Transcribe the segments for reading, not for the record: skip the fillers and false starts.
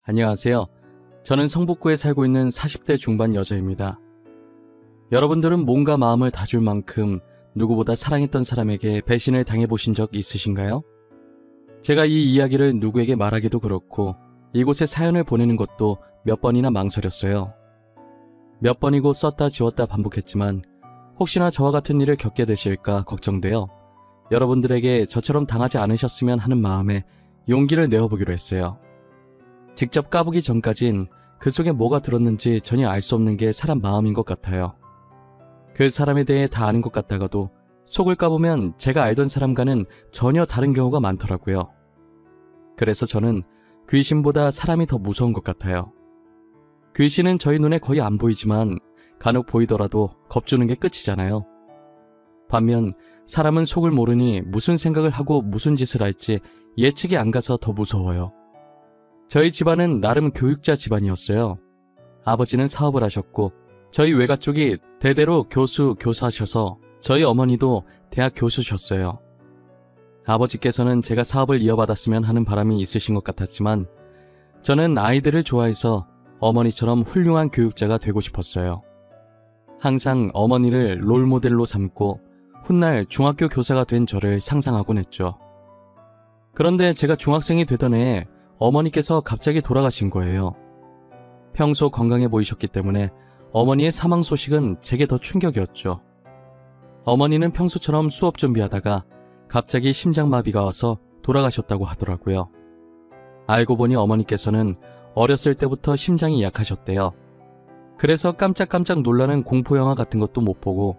안녕하세요. 저는 성북구에 살고 있는 40대 중반 여자입니다. 여러분들은 몸과 마음을 다 줄 만큼 누구보다 사랑했던 사람에게 배신을 당해보신 적 있으신가요? 제가 이 이야기를 누구에게 말하기도 그렇고 이곳에 사연을 보내는 것도 몇 번이나 망설였어요. 몇 번이고 썼다 지웠다 반복했지만 혹시나 저와 같은 일을 겪게 되실까 걱정되어 여러분들에게 저처럼 당하지 않으셨으면 하는 마음에 용기를 내어보기로 했어요. 직접 까보기 전까진 그 속에 뭐가 들었는지 전혀 알 수 없는 게 사람 마음인 것 같아요. 그 사람에 대해 다 아는 것 같다가도 속을 까보면 제가 알던 사람과는 전혀 다른 경우가 많더라고요. 그래서 저는 귀신보다 사람이 더 무서운 것 같아요. 귀신은 저희 눈에 거의 안 보이지만 간혹 보이더라도 겁주는 게 끝이잖아요. 반면 사람은 속을 모르니 무슨 생각을 하고 무슨 짓을 할지 예측이 안 가서 더 무서워요. 저희 집안은 나름 교육자 집안이었어요. 아버지는 사업을 하셨고 저희 외가 쪽이 대대로 교수, 교사셔서 저희 어머니도 대학 교수셨어요. 아버지께서는 제가 사업을 이어받았으면 하는 바람이 있으신 것 같았지만 저는 아이들을 좋아해서 어머니처럼 훌륭한 교육자가 되고 싶었어요. 항상 어머니를 롤모델로 삼고 훗날 중학교 교사가 된 저를 상상하곤 했죠. 그런데 제가 중학생이 되던 해에 어머니께서 갑자기 돌아가신 거예요. 평소 건강해 보이셨기 때문에 어머니의 사망 소식은 제게 더 충격이었죠. 어머니는 평소처럼 수업 준비하다가 갑자기 심장마비가 와서 돌아가셨다고 하더라고요. 알고 보니 어머니께서는 어렸을 때부터 심장이 약하셨대요. 그래서 깜짝깜짝 놀라는 공포영화 같은 것도 못 보고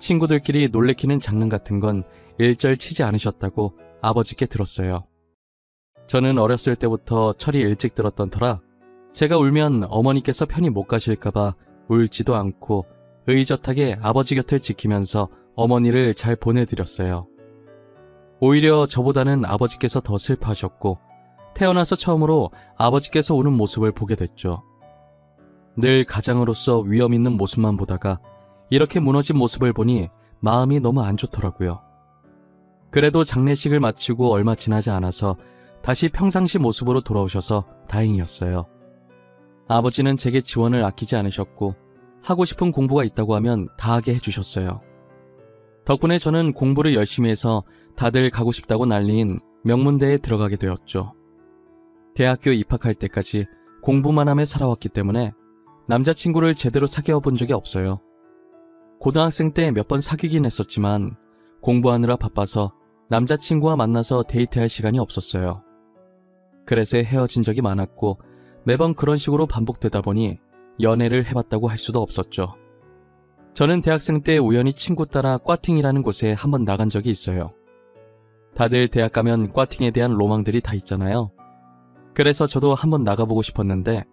친구들끼리 놀래키는 장난 같은 건 일절 치지 않으셨다고 아버지께 들었어요. 저는 어렸을 때부터 철이 일찍 들었던 터라 제가 울면 어머니께서 편히 못 가실까봐 울지도 않고 의젓하게 아버지 곁을 지키면서 어머니를 잘 보내드렸어요. 오히려 저보다는 아버지께서 더 슬퍼하셨고 태어나서 처음으로 아버지께서 우는 모습을 보게 됐죠. 늘 가장으로서 위험 있는 모습만 보다가 이렇게 무너진 모습을 보니 마음이 너무 안 좋더라고요. 그래도 장례식을 마치고 얼마 지나지 않아서 다시 평상시 모습으로 돌아오셔서 다행이었어요. 아버지는 제게 지원을 아끼지 않으셨고 하고 싶은 공부가 있다고 하면 다 하게 해주셨어요. 덕분에 저는 공부를 열심히 해서 다들 가고 싶다고 난리인 명문대에 들어가게 되었죠. 대학교 입학할 때까지 공부만 하며 살아왔기 때문에 남자친구를 제대로 사귀어 본 적이 없어요. 고등학생 때 몇 번 사귀긴 했었지만 공부하느라 바빠서 남자친구와 만나서 데이트할 시간이 없었어요. 그래서 헤어진 적이 많았고 매번 그런 식으로 반복되다 보니 연애를 해봤다고 할 수도 없었죠. 저는 대학생 때 우연히 친구 따라 꽈팅이라는 곳에 한번 나간 적이 있어요. 다들 대학 가면 꽈팅에 대한 로망들이 다 있잖아요. 그래서 저도 한번 나가보고 싶었는데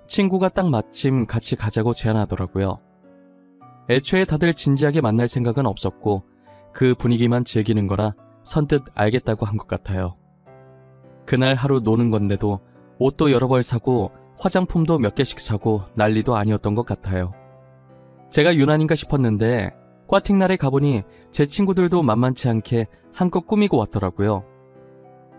친구가 딱 마침 같이 가자고 제안하더라고요. 애초에 다들 진지하게 만날 생각은 없었고 그 분위기만 즐기는 거라 선뜻 알겠다고 한 것 같아요. 그날 하루 노는 건데도 옷도 여러 벌 사고 화장품도 몇 개씩 사고 난리도 아니었던 것 같아요. 제가 유난인가 싶었는데 꽈팅 날에 가보니 제 친구들도 만만치 않게 한껏 꾸미고 왔더라고요.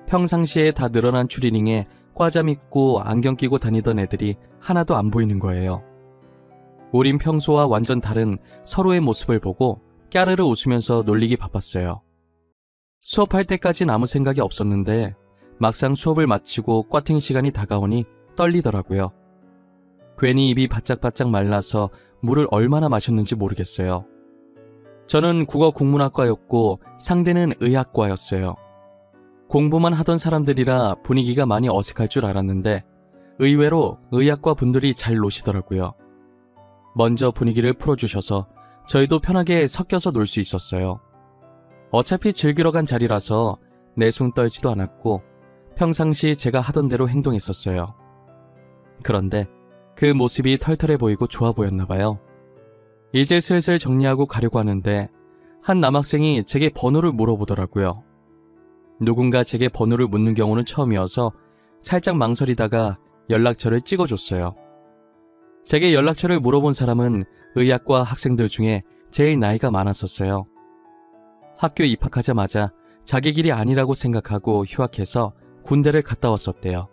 평상시에 다 늘어난 추리닝에 과잠 입고 안경 끼고 다니던 애들이 하나도 안 보이는 거예요. 우린 평소와 완전 다른 서로의 모습을 보고 까르르 웃으면서 놀리기 바빴어요. 수업할 때까진 아무 생각이 없었는데 막상 수업을 마치고 꽈팅 시간이 다가오니 떨리더라고요. 괜히 입이 바짝바짝 말라서 물을 얼마나 마셨는지 모르겠어요. 저는 국어 국문학과였고 상대는 의학과였어요. 공부만 하던 사람들이라 분위기가 많이 어색할 줄 알았는데 의외로 의학과 분들이 잘 노시더라고요. 먼저 분위기를 풀어주셔서 저희도 편하게 섞여서 놀 수 있었어요. 어차피 즐기러 간 자리라서 내숭 떨지도 않았고 평상시 제가 하던 대로 행동했었어요. 그런데 그 모습이 털털해 보이고 좋아 보였나 봐요. 이제 슬슬 정리하고 가려고 하는데 한 남학생이 제게 번호를 물어보더라고요. 누군가 제게 번호를 묻는 경우는 처음이어서 살짝 망설이다가 연락처를 찍어줬어요. 제게 연락처를 물어본 사람은 의학과 학생들 중에 제일 나이가 많았었어요. 학교 입학하자마자 자기 길이 아니라고 생각하고 휴학해서 군대를 갔다 왔었대요.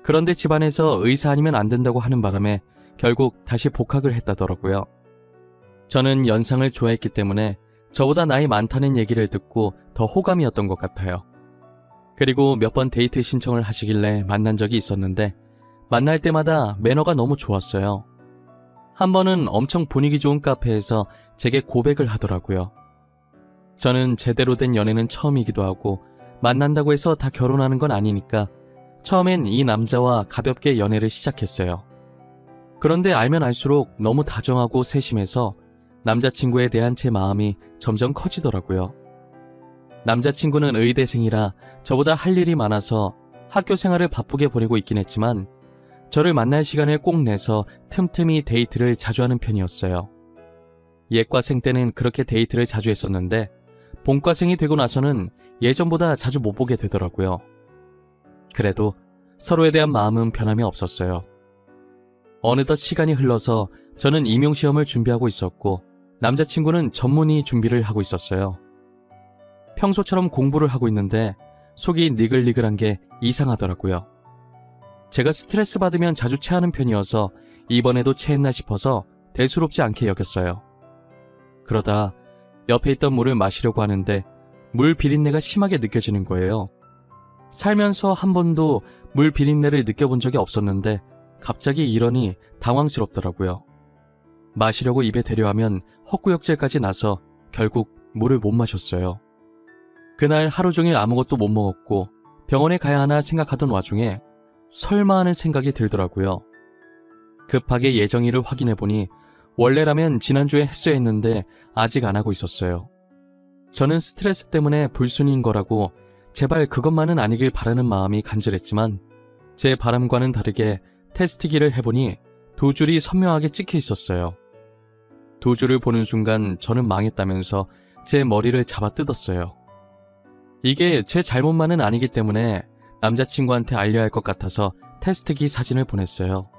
그런데 집안에서 의사 아니면 안 된다고 하는 바람에 결국 다시 복학을 했다더라고요. 저는 연상을 좋아했기 때문에 저보다 나이 많다는 얘기를 듣고 더 호감이었던 것 같아요. 그리고 몇 번 데이트 신청을 하시길래 만난 적이 있었는데 만날 때마다 매너가 너무 좋았어요. 한 번은 엄청 분위기 좋은 카페에서 제게 고백을 하더라고요. 저는 제대로 된 연애는 처음이기도 하고 만난다고 해서 다 결혼하는 건 아니니까 처음엔 이 남자와 가볍게 연애를 시작했어요. 그런데 알면 알수록 너무 다정하고 세심해서 남자친구에 대한 제 마음이 점점 커지더라고요. 남자친구는 의대생이라 저보다 할 일이 많아서 학교 생활을 바쁘게 보내고 있긴 했지만 저를 만날 시간을 꼭 내서 틈틈이 데이트를 자주 하는 편이었어요. 예과생 때는 그렇게 데이트를 자주 했었는데 본과생이 되고 나서는 예전보다 자주 못 보게 되더라고요. 그래도 서로에 대한 마음은 변함이 없었어요. 어느덧 시간이 흘러서 저는 임용시험을 준비하고 있었고 남자친구는 전문의 준비를 하고 있었어요. 평소처럼 공부를 하고 있는데 속이 니글니글한 게 이상하더라고요. 제가 스트레스 받으면 자주 체하는 편이어서 이번에도 체했나 싶어서 대수롭지 않게 여겼어요. 그러다 옆에 있던 물을 마시려고 하는데 물 비린내가 심하게 느껴지는 거예요. 살면서 한 번도 물 비린내를 느껴본 적이 없었는데 갑자기 이러니 당황스럽더라고요. 마시려고 입에 대려하면 헛구역질까지 나서 결국 물을 못 마셨어요. 그날 하루 종일 아무것도 못 먹었고 병원에 가야 하나 생각하던 와중에 설마 하는 생각이 들더라고요. 급하게 예정일을 확인해보니 원래라면 지난주에 했어야 했는데 아직 안 하고 있었어요. 저는 스트레스 때문에 불순인 거라고 제발 그것만은 아니길 바라는 마음이 간절했지만 제 바람과는 다르게 테스트기를 해보니 2줄이 선명하게 찍혀 있었어요. 2줄을 보는 순간 저는 망했다면서 제 머리를 잡아 뜯었어요. 이게 제 잘못만은 아니기 때문에 남자친구한테 알려야 할 것 같아서 테스트기 사진을 보냈어요.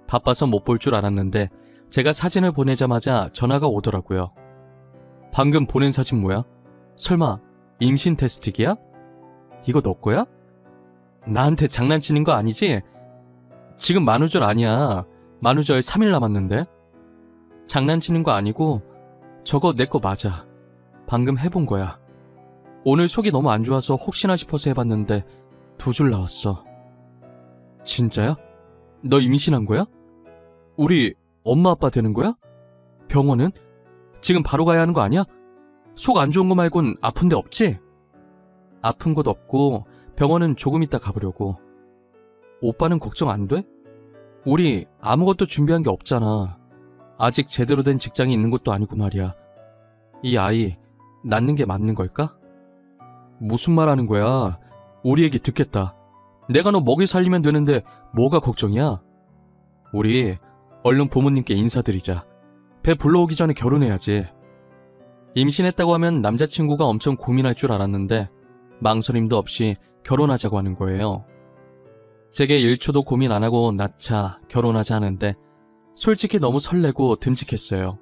바빠서 못 볼 줄 알았는데 제가 사진을 보내자마자 전화가 오더라고요. 방금 보낸 사진 뭐야? 설마 임신 테스트기야? 이거 너 거야? 나한테 장난치는 거 아니지? 지금 만우절 아니야. 만우절 3일 남았는데. 장난치는 거 아니고 저거 내 거 맞아. 방금 해본 거야. 오늘 속이 너무 안 좋아서 혹시나 싶어서 해봤는데 2줄 나왔어. 진짜야? 너 임신한 거야? 우리 엄마 아빠 되는 거야? 병원은? 지금 바로 가야 하는 거 아니야? 속 안 좋은 거 말곤 아픈 데 없지? 아픈 곳 없고 병원은 조금 이따 가보려고. 오빠는 걱정 안 돼? 우리 아무것도 준비한 게 없잖아. 아직 제대로 된 직장이 있는 것도 아니고 말이야. 이 아이 낳는 게 맞는 걸까? 무슨 말 하는 거야? 우리 얘기 듣겠다. 내가 너 먹이 살리면 되는데 뭐가 걱정이야? 우리 얼른 부모님께 인사드리자. 배 불러오기 전에 결혼해야지. 임신했다고 하면 남자친구가 엄청 고민할 줄 알았는데 망설임도 없이 결혼하자고 하는 거예요. 제게 1초도 고민 안 하고 낳자, 결혼하자 하는데 솔직히 너무 설레고 듬직했어요.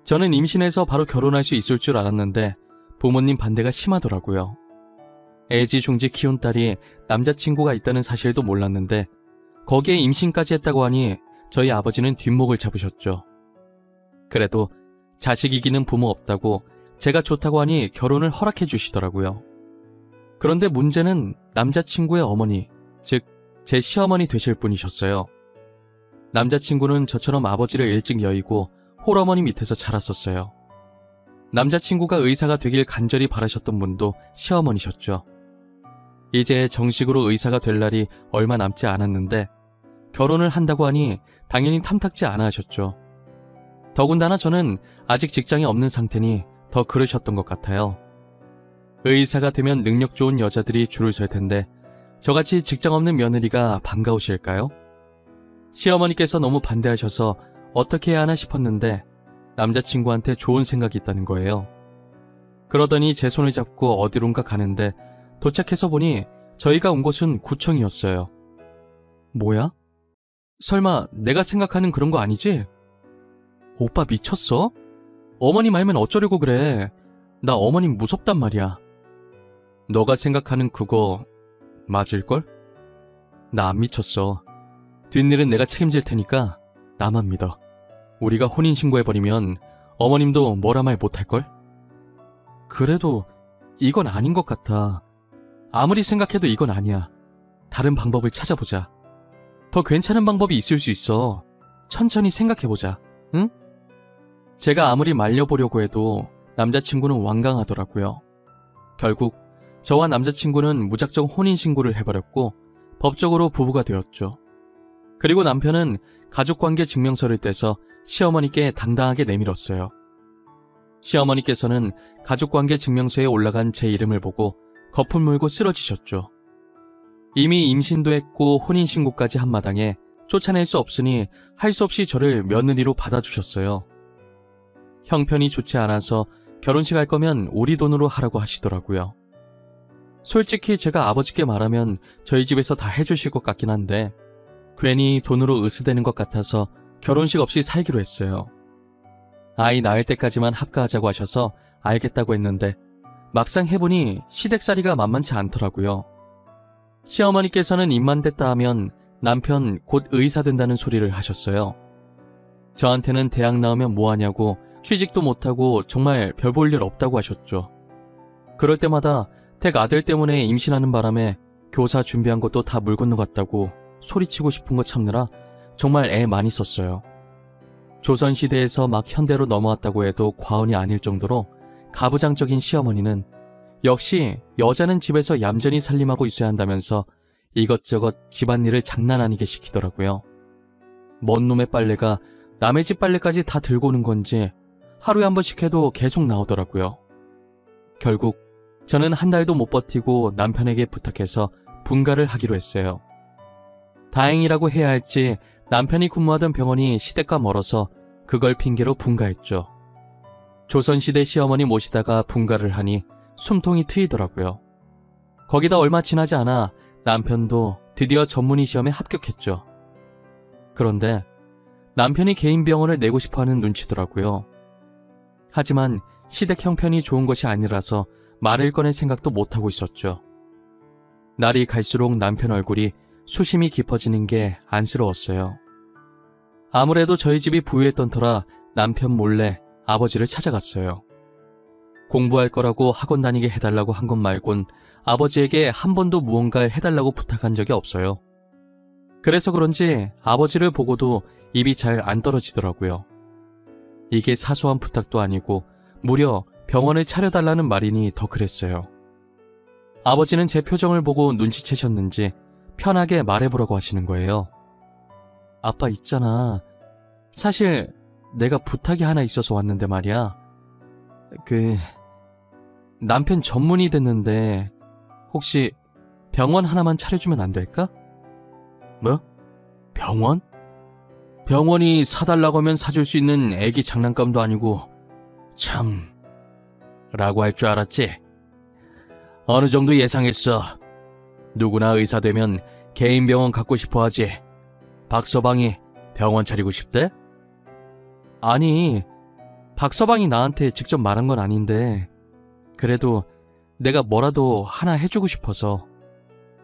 저는 임신해서 바로 결혼할 수 있을 줄 알았는데 부모님 반대가 심하더라고요. 애지중지 키운 딸이 남자친구가 있다는 사실도 몰랐는데 거기에 임신까지 했다고 하니 저희 아버지는 뒷목을 잡으셨죠. 그래도 자식 이기는 부모 없다고 제가 좋다고 하니 결혼을 허락해 주시더라고요. 그런데 문제는 남자친구의 어머니, 즉 제 시어머니 되실 분이셨어요. 남자친구는 저처럼 아버지를 일찍 여의고 홀어머니 밑에서 자랐었어요. 남자친구가 의사가 되길 간절히 바라셨던 분도 시어머니셨죠. 이제 정식으로 의사가 될 날이 얼마 남지 않았는데 결혼을 한다고 하니 당연히 탐탁지 않아 하셨죠. 더군다나 저는 아직 직장이 없는 상태니 더 그러셨던 것 같아요. 의사가 되면 능력 좋은 여자들이 줄을 설 텐데 저같이 직장 없는 며느리가 반가우실까요? 시어머니께서 너무 반대하셔서 어떻게 해야 하나 싶었는데 남자친구한테 좋은 생각이 있다는 거예요. 그러더니 제 손을 잡고 어디론가 가는데 도착해서 보니 저희가 온 곳은 구청이었어요. 뭐야? 설마 내가 생각하는 그런 거 아니지? 오빠 미쳤어? 어머니 말면 어쩌려고 그래. 나 어머님 무섭단 말이야. 너가 생각하는 그거 맞을걸? 나 안 미쳤어. 뒷일은 내가 책임질 테니까 나만 믿어. 우리가 혼인신고해버리면 어머님도 뭐라 말 못할걸? 그래도 이건 아닌 것 같아. 아무리 생각해도 이건 아니야. 다른 방법을 찾아보자. 더 괜찮은 방법이 있을 수 있어. 천천히 생각해보자. 응? 제가 아무리 말려보려고 해도 남자친구는 완강하더라고요. 결국 저와 남자친구는 무작정 혼인신고를 해버렸고 법적으로 부부가 되었죠. 그리고 남편은 가족관계 증명서를 떼서 시어머니께 당당하게 내밀었어요. 시어머니께서는 가족관계 증명서에 올라간 제 이름을 보고 거품 물고 쓰러지셨죠. 이미 임신도 했고 혼인신고까지 한 마당에 쫓아낼 수 없으니 할 수 없이 저를 며느리로 받아주셨어요. 형편이 좋지 않아서 결혼식 할 거면 우리 돈으로 하라고 하시더라고요. 솔직히 제가 아버지께 말하면 저희 집에서 다 해주실 것 같긴 한데 괜히 돈으로 으스대는 것 같아서 결혼식 없이 살기로 했어요. 아이 낳을 때까지만 합가하자고 하셔서 알겠다고 했는데 막상 해보니 시댁살이가 만만치 않더라고요. 시어머니께서는 입만 댔다 하면 남편 곧 의사 된다는 소리를 하셨어요. 저한테는 대학 나오면 뭐하냐고 취직도 못하고 정말 별 볼 일 없다고 하셨죠. 그럴 때마다 댁 아들 때문에 임신하는 바람에 교사 준비한 것도 다 물 건너갔다고 소리치고 싶은 거 참느라 정말 애 많이 썼어요. 조선시대에서 막 현대로 넘어왔다고 해도 과언이 아닐 정도로 가부장적인 시어머니는 역시 여자는 집에서 얌전히 살림하고 있어야 한다면서 이것저것 집안일을 장난 아니게 시키더라고요. 먼 놈의 빨래가 남의 집 빨래까지 다 들고 오는 건지 하루에 한 번씩 해도 계속 나오더라고요. 결국 저는 한 달도 못 버티고 남편에게 부탁해서 분가를 하기로 했어요. 다행이라고 해야 할지 남편이 근무하던 병원이 시댁과 멀어서 그걸 핑계로 분가했죠. 조선시대 시어머니 모시다가 분가를 하니 숨통이 트이더라고요. 거기다 얼마 지나지 않아 남편도 드디어 전문의 시험에 합격했죠. 그런데 남편이 개인 병원을 내고 싶어하는 눈치더라고요. 하지만 시댁 형편이 좋은 것이 아니라서 말을 꺼낼 생각도 못하고 있었죠. 날이 갈수록 남편 얼굴이 수심이 깊어지는 게 안쓰러웠어요. 아무래도 저희 집이 부유했던 터라 남편 몰래 아버지를 찾아갔어요. 공부할 거라고 학원 다니게 해달라고 한 것 말곤 아버지에게 한 번도 무언가를 해달라고 부탁한 적이 없어요. 그래서 그런지 아버지를 보고도 입이 잘 안 떨어지더라고요. 이게 사소한 부탁도 아니고 무려 병원을 차려달라는 말이니 더 그랬어요. 아버지는 제 표정을 보고 눈치채셨는지 편하게 말해보라고 하시는 거예요. 아빠 있잖아. 사실 내가 부탁이 하나 있어서 왔는데 말이야. 남편 전문의 됐는데 혹시 병원 하나만 차려주면 안 될까? 뭐? 병원? 병원이 사달라고 하면 사줄 수 있는 애기 장난감도 아니고 참... 라고 할 줄 알았지? 어느 정도 예상했어. 누구나 의사 되면 개인 병원 갖고 싶어 하지. 박서방이 병원 차리고 싶대? 아니, 박서방이 나한테 직접 말한 건 아닌데 그래도 내가 뭐라도 하나 해주고 싶어서.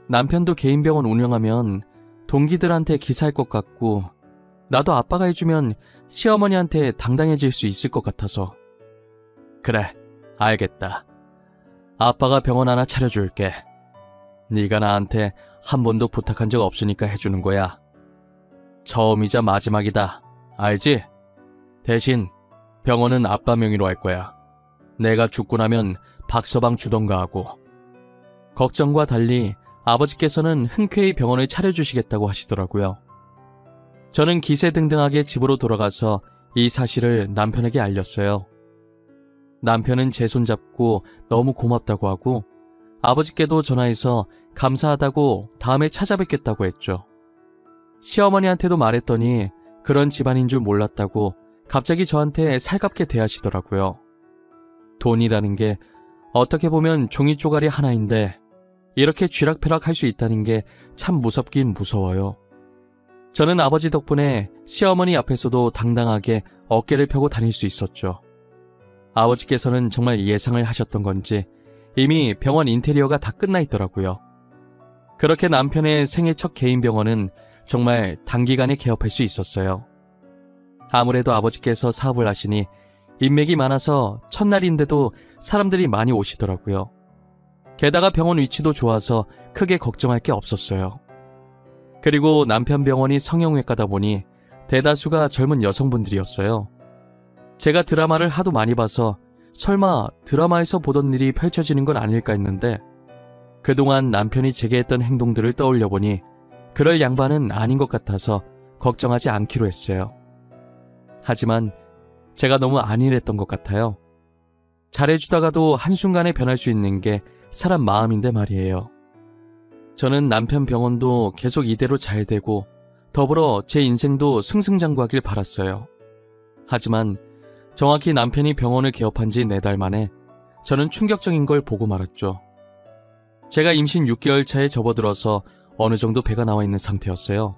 남편도 개인 병원 운영하면 동기들한테 기사할 것 같고 나도 아빠가 해주면 시어머니한테 당당해질 수 있을 것 같아서. 그래, 알겠다. 아빠가 병원 하나 차려줄게. 네가 나한테 한 번도 부탁한 적 없으니까 해주는 거야. 처음이자 마지막이다. 알지? 대신 병원은 아빠 명의로 할 거야. 내가 죽고 나면 박서방 주던가 하고. 걱정과 달리 아버지께서는 흔쾌히 병원을 차려주시겠다고 하시더라고요. 저는 기세등등하게 집으로 돌아가서 이 사실을 남편에게 알렸어요. 남편은 제 손잡고 너무 고맙다고 하고 아버지께도 전화해서 감사하다고 다음에 찾아뵙겠다고 했죠. 시어머니한테도 말했더니 그런 집안인 줄 몰랐다고 갑자기 저한테 살갑게 대하시더라고요. 돈이라는 게 어떻게 보면 종이 쪼가리 하나인데 이렇게 쥐락펴락 할 수 있다는 게 참 무섭긴 무서워요. 저는 아버지 덕분에 시어머니 앞에서도 당당하게 어깨를 펴고 다닐 수 있었죠. 아버지께서는 정말 예상을 하셨던 건지 이미 병원 인테리어가 다 끝나 있더라고요. 그렇게 남편의 생애 첫 개인 병원은 정말 단기간에 개업할 수 있었어요. 아무래도 아버지께서 사업을 하시니 인맥이 많아서 첫날인데도 사람들이 많이 오시더라고요. 게다가 병원 위치도 좋아서 크게 걱정할 게 없었어요. 그리고 남편 병원이 성형외과다 보니 대다수가 젊은 여성분들이었어요. 제가 드라마를 하도 많이 봐서 설마 드라마에서 보던 일이 펼쳐지는 건 아닐까 했는데 그동안 남편이 제게 했던 행동들을 떠올려 보니 그럴 양반은 아닌 것 같아서 걱정하지 않기로 했어요. 하지만 제가 너무 안일했던 것 같아요. 잘해주다가도 한순간에 변할 수 있는 게 사람 마음인데 말이에요. 저는 남편 병원도 계속 이대로 잘 되고 더불어 제 인생도 승승장구하길 바랐어요. 하지만 정확히 남편이 병원을 개업한 지 4달 만에 저는 충격적인 걸 보고 말았죠. 제가 임신 6개월 차에 접어들어서 어느 정도 배가 나와 있는 상태였어요.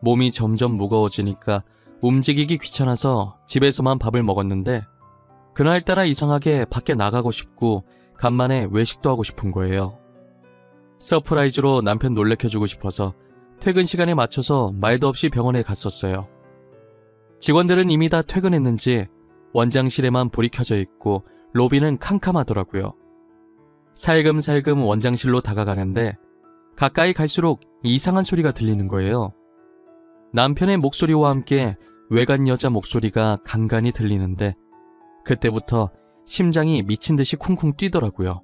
몸이 점점 무거워지니까 움직이기 귀찮아서 집에서만 밥을 먹었는데 그날따라 이상하게 밖에 나가고 싶고 간만에 외식도 하고 싶은 거예요. 서프라이즈로 남편 놀래켜주고 싶어서 퇴근 시간에 맞춰서 말도 없이 병원에 갔었어요. 직원들은 이미 다 퇴근했는지 원장실에만 불이 켜져 있고 로비는 캄캄하더라고요. 살금살금 원장실로 다가가는데 가까이 갈수록 이상한 소리가 들리는 거예요. 남편의 목소리와 함께 외간 여자 목소리가 간간히 들리는데 그때부터 심장이 미친 듯이 쿵쿵 뛰더라고요.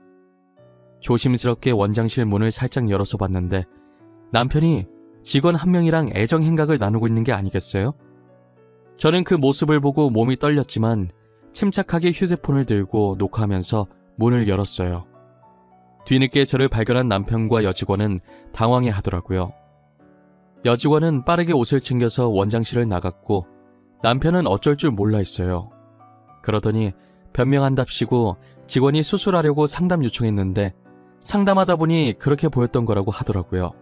조심스럽게 원장실 문을 살짝 열어서 봤는데 남편이 직원 한 명이랑 애정 행각을 나누고 있는 게 아니겠어요? 저는 그 모습을 보고 몸이 떨렸지만 침착하게 휴대폰을 들고 녹화하면서 문을 열었어요. 뒤늦게 저를 발견한 남편과 여직원은 당황해 하더라고요. 여직원은 빠르게 옷을 챙겨서 원장실을 나갔고 남편은 어쩔 줄 몰라 했어요. 그러더니 변명한답시고 직원이 수술하려고 상담 요청했는데 상담하다 보니 그렇게 보였던 거라고 하더라고요.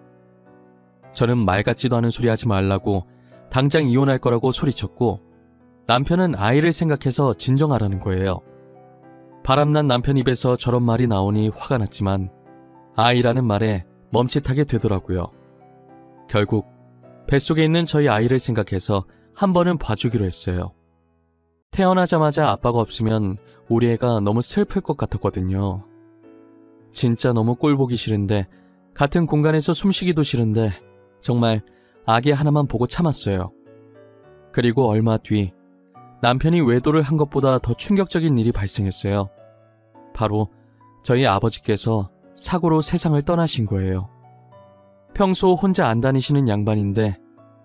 저는 말 같지도 않은 소리 하지 말라고 당장 이혼할 거라고 소리쳤고 남편은 아이를 생각해서 진정하라는 거예요. 바람난 남편 입에서 저런 말이 나오니 화가 났지만 아이라는 말에 멈칫하게 되더라고요. 결국 뱃속에 있는 저희 아이를 생각해서 한 번은 봐주기로 했어요. 태어나자마자 아빠가 없으면 우리 애가 너무 슬플 것 같았거든요. 진짜 너무 꼴 보기 싫은데 같은 공간에서 숨쉬기도 싫은데 정말 아기 하나만 보고 참았어요. 그리고 얼마 뒤 남편이 외도를 한 것보다 더 충격적인 일이 발생했어요. 바로 저희 아버지께서 사고로 세상을 떠나신 거예요. 평소 혼자 안 다니시는 양반인데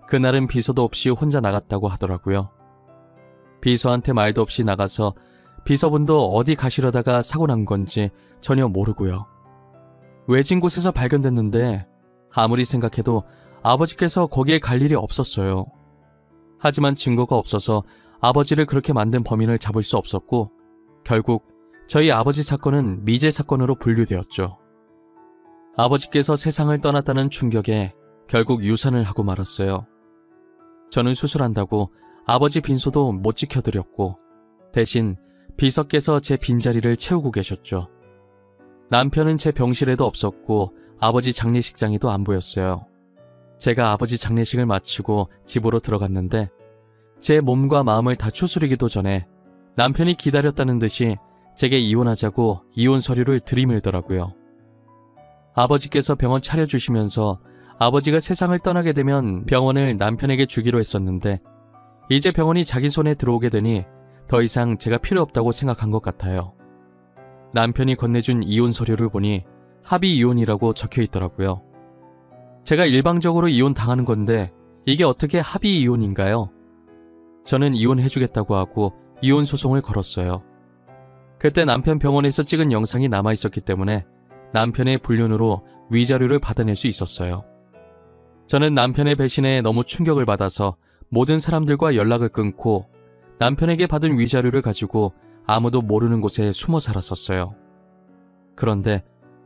그날은 비서도 없이 혼자 나갔다고 하더라고요. 비서한테 말도 없이 나가서 비서분도 어디 가시려다가 사고 난 건지 전혀 모르고요. 외진 곳에서 발견됐는데 아무리 생각해도 아버지께서 거기에 갈 일이 없었어요. 하지만 증거가 없어서 아버지를 그렇게 만든 범인을 잡을 수 없었고 결국 저희 아버지 사건은 미제 사건으로 분류되었죠. 아버지께서 세상을 떠났다는 충격에 결국 유산을 하고 말았어요. 저는 수술한다고 아버지 빈소도 못 지켜드렸고 대신 비서께서 제 빈자리를 채우고 계셨죠. 남편은 제 병실에도 없었고 아버지 장례식장에도 안 보였어요. 제가 아버지 장례식을 마치고 집으로 들어갔는데 제 몸과 마음을 다 추스리기도 전에 남편이 기다렸다는 듯이 제게 이혼하자고 이혼 서류를 들이밀더라고요. 아버지께서 병원 차려주시면서 아버지가 세상을 떠나게 되면 병원을 남편에게 주기로 했었는데 이제 병원이 자기 손에 들어오게 되니 더 이상 제가 필요 없다고 생각한 것 같아요. 남편이 건네준 이혼 서류를 보니 합의 이혼이라고 적혀 있더라고요. 제가 일방적으로 이혼 당하는 건데 이게 어떻게 합의 이혼인가요? 저는 이혼해주겠다고 하고 이혼 소송을 걸었어요. 그때 남편 병원에서 찍은 영상이 남아있었기 때문에 남편의 불륜으로 위자료를 받아낼 수 있었어요. 저는 남편의 배신에 너무 충격을 받아서 모든 사람들과 연락을 끊고 남편에게 받은 위자료를 가지고 아무도 모르는 곳에 숨어 살았었어요. 그런데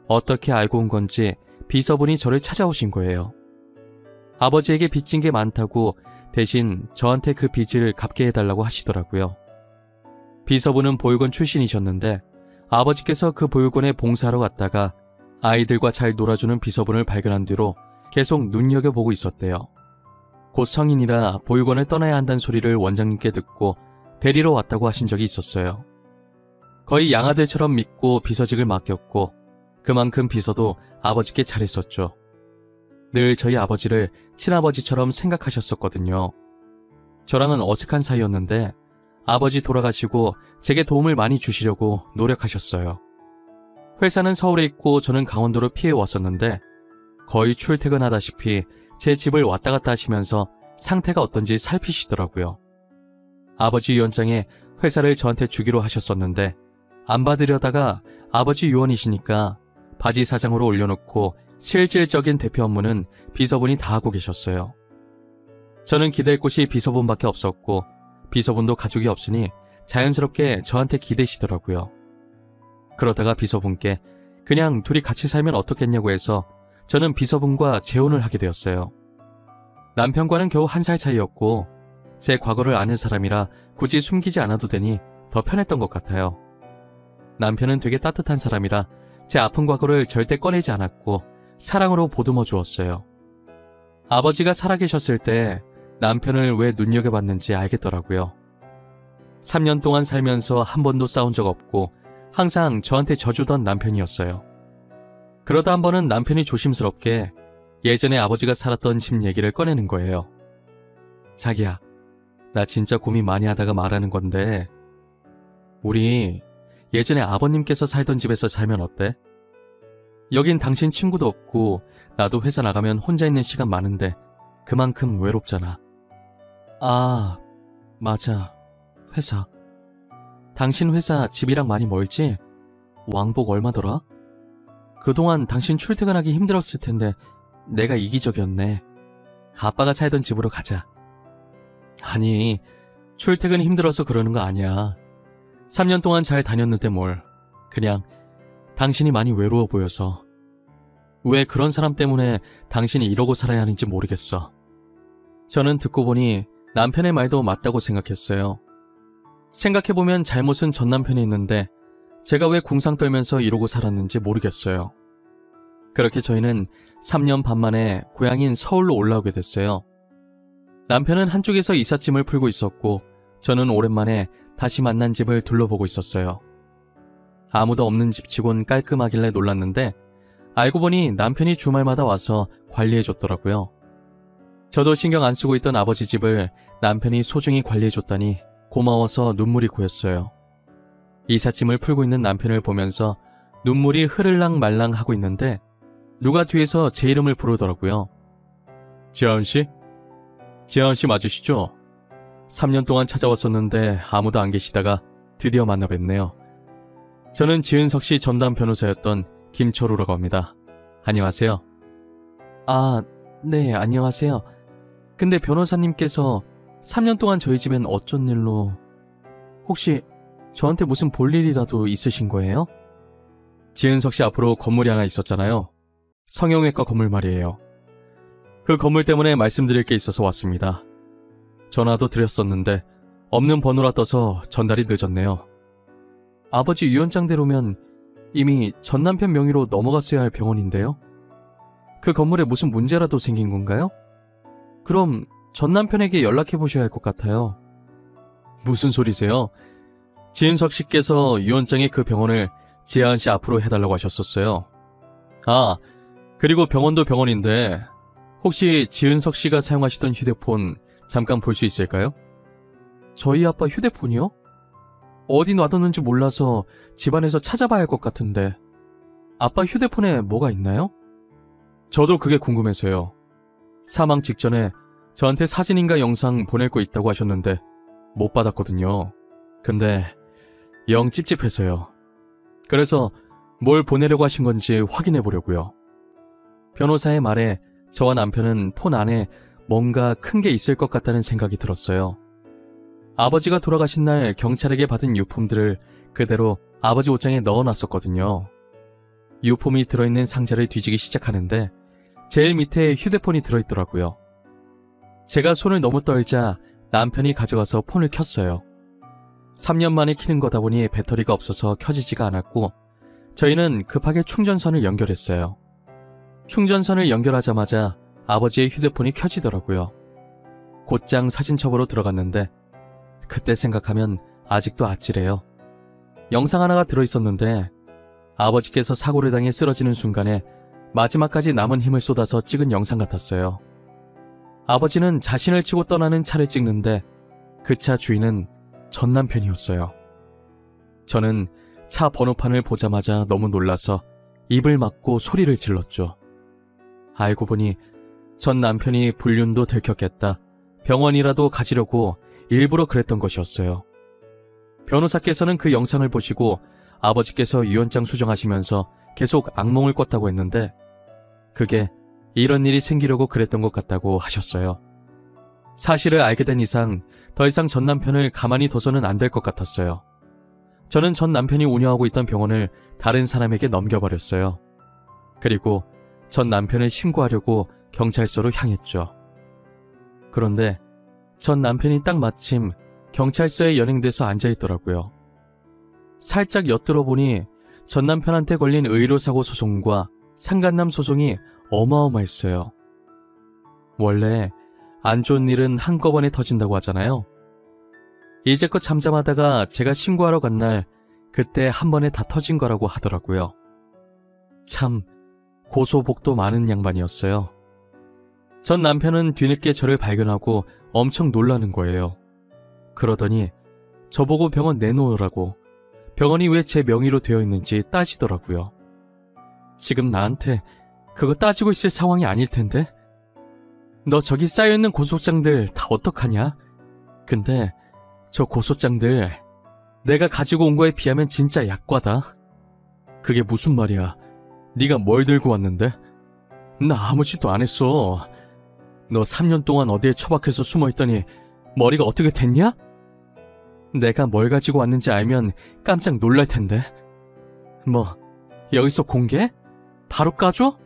어떻게 알고 온 건지 비서분이 저를 찾아오신 거예요. 아버지에게 빚진 게 많다고 대신 저한테 그 빚을 갚게 해달라고 하시더라고요. 비서분은 보육원 출신이셨는데 아버지께서 그 보육원에 봉사하러 갔다가 아이들과 잘 놀아주는 비서분을 발견한 뒤로 계속 눈여겨보고 있었대요. 곧 성인이라 보육원을 떠나야 한다는 소리를 원장님께 듣고 데리러 왔다고 하신 적이 있었어요. 거의 양아들처럼 믿고 비서직을 맡겼고 그만큼 비서도 아버지께 잘했었죠. 늘 저희 아버지를 친아버지처럼 생각하셨었거든요. 저랑은 어색한 사이였는데 아버지 돌아가시고 제게 도움을 많이 주시려고 노력하셨어요. 회사는 서울에 있고 저는 강원도로 피해 왔었는데 거의 출퇴근하다시피 제 집을 왔다 갔다 하시면서 상태가 어떤지 살피시더라고요. 아버지 유언장에 회사를 저한테 주기로 하셨었는데 안 받으려다가 아버지 유언이시니까 바지 사장으로 올려놓고 실질적인 대표 업무는 비서분이 다 하고 계셨어요. 저는 기댈 곳이 비서분밖에 없었고 비서분도 가족이 없으니 자연스럽게 저한테 기대시더라고요. 그러다가 비서분께 그냥 둘이 같이 살면 어떻겠냐고 해서 저는 비서분과 재혼을 하게 되었어요. 남편과는 겨우 1살 차이였고 제 과거를 아는 사람이라 굳이 숨기지 않아도 되니 더 편했던 것 같아요. 남편은 되게 따뜻한 사람이라 제 아픈 과거를 절대 꺼내지 않았고 사랑으로 보듬어 주었어요. 아버지가 살아계셨을 때 남편을 왜 눈여겨봤는지 알겠더라고요. 3년 동안 살면서 한 번도 싸운 적 없고 항상 저한테 져주던 남편이었어요. 그러다 한 번은 남편이 조심스럽게 예전에 아버지가 살았던 집 얘기를 꺼내는 거예요. 자기야, 나 진짜 고민 많이 하다가 말하는 건데 우리 예전에 아버님께서 살던 집에서 살면 어때? 여긴 당신 친구도 없고 나도 회사 나가면 혼자 있는 시간 많은데 그만큼 외롭잖아. 아, 맞아. 회사. 당신 회사 집이랑 많이 멀지? 왕복 얼마더라? 그동안 당신 출퇴근하기 힘들었을 텐데 내가 이기적이었네. 아빠가 살던 집으로 가자. 아니, 출퇴근이 힘들어서 그러는 거 아니야. 3년 동안 잘 다녔는데 뭘. 그냥 당신이 많이 외로워 보여서. 왜 그런 사람 때문에 당신이 이러고 살아야 하는지 모르겠어. 저는 듣고 보니 남편의 말도 맞다고 생각했어요. 생각해보면 잘못은 전 남편이 있는데 제가 왜 궁상 떨면서 이러고 살았는지 모르겠어요. 그렇게 저희는 3년 반 만에 고향인 서울로 올라오게 됐어요. 남편은 한쪽에서 이삿짐을 풀고 있었고 저는 오랜만에 다시 만난 집을 둘러보고 있었어요. 아무도 없는 집치곤 깔끔하길래 놀랐는데 알고 보니 남편이 주말마다 와서 관리해줬더라고요. 저도 신경 안 쓰고 있던 아버지 집을 남편이 소중히 관리해줬다니 고마워서 눈물이 고였어요. 이삿짐을 풀고 있는 남편을 보면서 눈물이 흐를랑 말랑 하고 있는데 누가 뒤에서 제 이름을 부르더라고요. 지아은씨? 지아은씨 맞으시죠? 3년 동안 찾아왔었는데 아무도 안 계시다가 드디어 만나 뵙네요. 저는 지은석씨 전담 변호사였던 김철우라고 합니다. 안녕하세요. 아, 네, 안녕하세요. 근데 변호사님께서 3년 동안 저희 집엔 어쩐 일로... 혹시 저한테 무슨 볼 일이라도 있으신 거예요? 지은석씨 앞으로 건물이 하나 있었잖아요. 성형외과 건물 말이에요. 그 건물 때문에 말씀드릴 게 있어서 왔습니다. 전화도 드렸었는데 없는 번호라 떠서 전달이 늦었네요. 아버지 유언장대로면 이미 전 남편 명의로 넘어갔어야 할 병원인데요? 그 건물에 무슨 문제라도 생긴 건가요? 그럼 전 남편에게 연락해보셔야 할 것 같아요. 무슨 소리세요? 지은석 씨께서 유언장에 그 병원을 지아은 씨 앞으로 해달라고 하셨었어요. 아, 그리고 병원도 병원인데 혹시 지은석 씨가 사용하시던 휴대폰 잠깐 볼 수 있을까요? 저희 아빠 휴대폰이요? 어디 놔뒀는지 몰라서 집안에서 찾아봐야 할 것 같은데 아빠 휴대폰에 뭐가 있나요? 저도 그게 궁금해서요. 사망 직전에 저한테 사진인가 영상 보낼 거 있다고 하셨는데 못 받았거든요. 근데 영 찝찝해서요. 그래서 뭘 보내려고 하신 건지 확인해 보려고요. 변호사의 말에 저와 남편은 폰 안에 뭔가 큰 게 있을 것 같다는 생각이 들었어요. 아버지가 돌아가신 날 경찰에게 받은 유품들을 그대로 아버지 옷장에 넣어놨었거든요. 유품이 들어있는 상자를 뒤지기 시작하는데 제일 밑에 휴대폰이 들어있더라고요. 제가 손을 너무 떨자 남편이 가져가서 폰을 켰어요. 3년 만에 키는 거다 보니 배터리가 없어서 켜지지가 않았고 저희는 급하게 충전선을 연결했어요. 충전선을 연결하자마자 아버지의 휴대폰이 켜지더라고요. 곧장 사진첩으로 들어갔는데 그때 생각하면 아직도 아찔해요. 영상 하나가 들어있었는데 아버지께서 사고를 당해 쓰러지는 순간에 마지막까지 남은 힘을 쏟아서 찍은 영상 같았어요. 아버지는 자신을 치고 떠나는 차를 찍는데 그 차 주인은 전 남편이었어요. 저는 차 번호판을 보자마자 너무 놀라서 입을 막고 소리를 질렀죠. 알고 보니 전 남편이 불륜도 들켰겠다, 병원이라도 가지려고 일부러 그랬던 것이었어요. 변호사께서는 그 영상을 보시고 아버지께서 유언장 수정하시면서 계속 악몽을 꿨다고 했는데 그게 이런 일이 생기려고 그랬던 것 같다고 하셨어요. 사실을 알게 된 이상 더 이상 전 남편을 가만히 둬서는 안 될 것 같았어요. 저는 전 남편이 운영하고 있던 병원을 다른 사람에게 넘겨버렸어요. 그리고 전 남편을 신고하려고 경찰서로 향했죠. 그런데 전 남편이 딱 마침 경찰서에 연행돼서 앉아있더라고요. 살짝 엿들어 보니 전 남편한테 걸린 의료사고 소송과 상간남 소송이 어마어마했어요. 원래 안 좋은 일은 한꺼번에 터진다고 하잖아요. 이제껏 잠잠하다가 제가 신고하러 간 날 그때 한 번에 다 터진 거라고 하더라고요. 참 고소복도 많은 양반이었어요. 전 남편은 뒤늦게 저를 발견하고 엄청 놀라는 거예요. 그러더니 저보고 병원 내놓으라고, 병원이 왜 제 명의로 되어 있는지 따지더라고요. 지금 나한테 그거 따지고 있을 상황이 아닐 텐데? 너 저기 쌓여있는 고소장들 다 어떡하냐? 근데 저 고소장들 내가 가지고 온 거에 비하면 진짜 약과다. 그게 무슨 말이야? 네가 뭘 들고 왔는데? 나 아무 짓도 안 했어. 너 3년 동안 어디에 처박혀서 숨어있더니 머리가 어떻게 됐냐? 내가 뭘 가지고 왔는지 알면 깜짝 놀랄 텐데. 뭐 여기서 공개? 바로 까줘?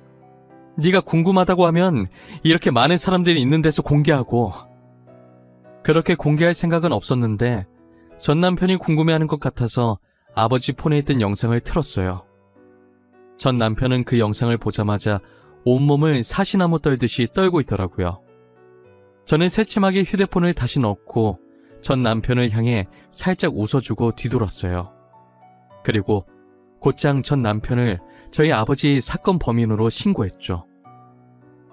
네가 궁금하다고 하면 이렇게 많은 사람들이 있는 데서 공개하고. 그렇게 공개할 생각은 없었는데 전 남편이 궁금해하는 것 같아서 아버지 폰에 있던 영상을 틀었어요. 전 남편은 그 영상을 보자마자 온몸을 사시나무 떨듯이 떨고 있더라고요. 저는 새침하게 휴대폰을 다시 넣고 전 남편을 향해 살짝 웃어주고 뒤돌았어요. 그리고 곧장 전 남편을 저희 아버지 사건 범인으로 신고했죠.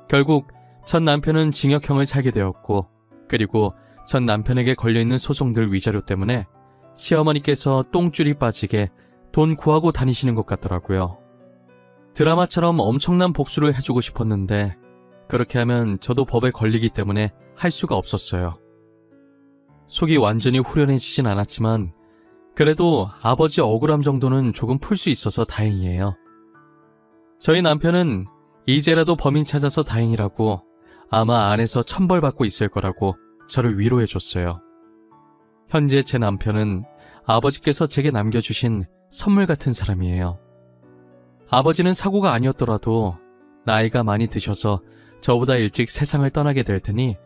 결국 전 남편은 징역형을 살게 되었고, 그리고 전 남편에게 걸려있는 소송들 위자료 때문에 시어머니께서 똥줄이 빠지게 돈 구하고 다니시는 것 같더라고요. 드라마처럼 엄청난 복수를 해주고 싶었는데 그렇게 하면 저도 법에 걸리기 때문에 할 수가 없었어요. 속이 완전히 후련해지진 않았지만 그래도 아버지 억울함 정도는 조금 풀 수 있어서 다행이에요. 저희 남편은 이제라도 범인 찾아서 다행이라고, 아마 안에서 천벌받고 있을 거라고 저를 위로해줬어요. 현재 제 남편은 아버지께서 제게 남겨주신 선물 같은 사람이에요. 아버지는 사고가 아니었더라도 나이가 많이 드셔서 저보다 일찍 세상을 떠나게 될 테니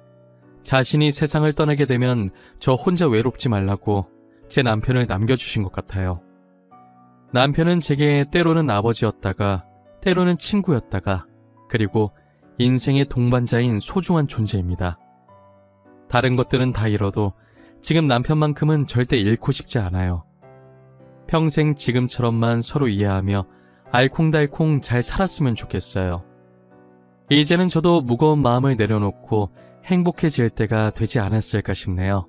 자신이 세상을 떠나게 되면 저 혼자 외롭지 말라고 제 남편을 남겨주신 것 같아요. 남편은 제게 때로는 아버지였다가 때로는 친구였다가 그리고 인생의 동반자인 소중한 존재입니다. 다른 것들은 다 잃어도 지금 남편만큼은 절대 잃고 싶지 않아요. 평생 지금처럼만 서로 이해하며 알콩달콩 잘 살았으면 좋겠어요. 이제는 저도 무거운 마음을 내려놓고 행복해질 때가 되지 않았을까 싶네요.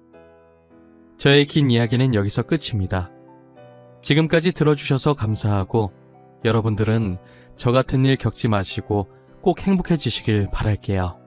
저의 긴 이야기는 여기서 끝입니다. 지금까지 들어주셔서 감사하고 여러분들은 저 같은 일 겪지 마시고 꼭 행복해지시길 바랄게요.